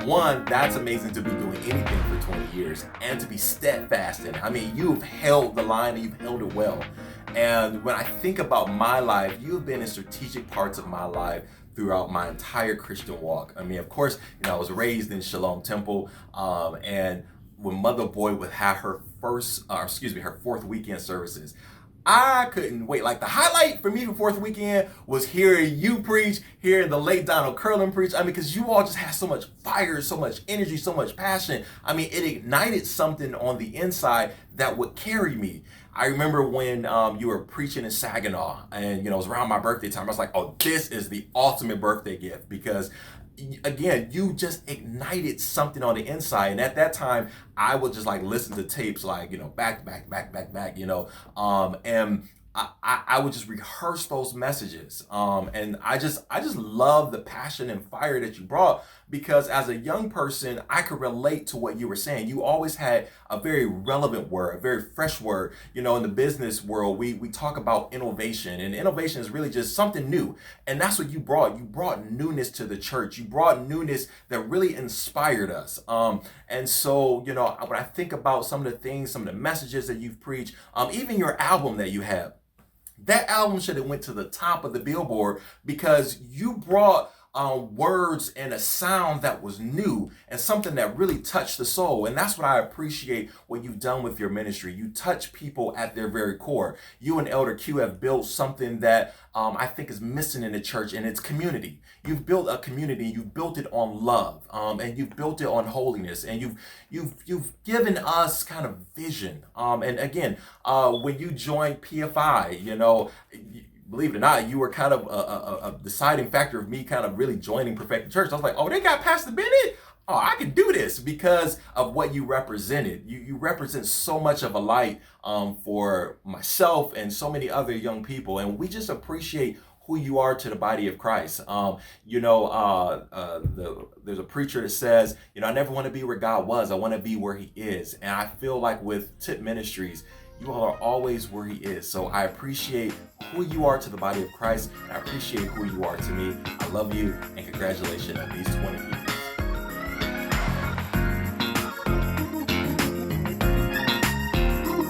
one, that's amazing to be doing anything for 20 years and to be steadfast in it. I mean, you've held the line and you've held it well. And when I think about my life, you've been in strategic parts of my life throughout my entire Christian walk. I mean, of course, I was raised in Shalom Temple, and when Mother Boyd would have her her fourth weekend services, I couldn't wait. Like, the highlight for me for fourth weekend was hearing you preach, hearing the late Donald Curlin preach. I mean, because you all just had so much fire, so much energy, so much passion. I mean, it ignited something on the inside that would carry me. I remember when you were preaching in Saginaw, and it was around my birthday time. I was like, oh, this is the ultimate birthday gift, because again, you just ignited something on the inside. And at that time, I would just like listen to tapes like, back to back, and I would just rehearse those messages. And I just love the passion and fire that you brought, because as a young person, I could relate to what you were saying. You always had a very relevant word, a very fresh word. In the business world, we talk about innovation, and innovation is really just something new. And that's what you brought. You brought newness to the church. You brought newness that really inspired us. And so, when I think about some of the things, some of the messages that you've preached, even your album that you have, that album should have went to the top of the Billboard, because you brought words and a sound that was new and something that really touched the soul. And that's what I appreciate what you've done with your ministry. You touch people at their very core. You and Elder Q have built something that I think is missing in the church, and it's community. You've built a community. You've built it on love, and you've built it on holiness, and you've given us kind of vision. And again, when you joined PFI, believe it or not, you were kind of a deciding factor of me kind of really joining Perfected Church. I was like, oh, they got Pastor Bennett? Oh, I can do this, because of what you represented. You represent so much of a light for myself and so many other young people. And we just appreciate who you are to the body of Christ. There's a preacher that says, I never want to be where God was. I want to be where he is. And I feel like with Tip Ministries, you all are always where he is. So I appreciate who you are to the body of Christ, and I appreciate who you are to me. I love you, and congratulations on these 20 years.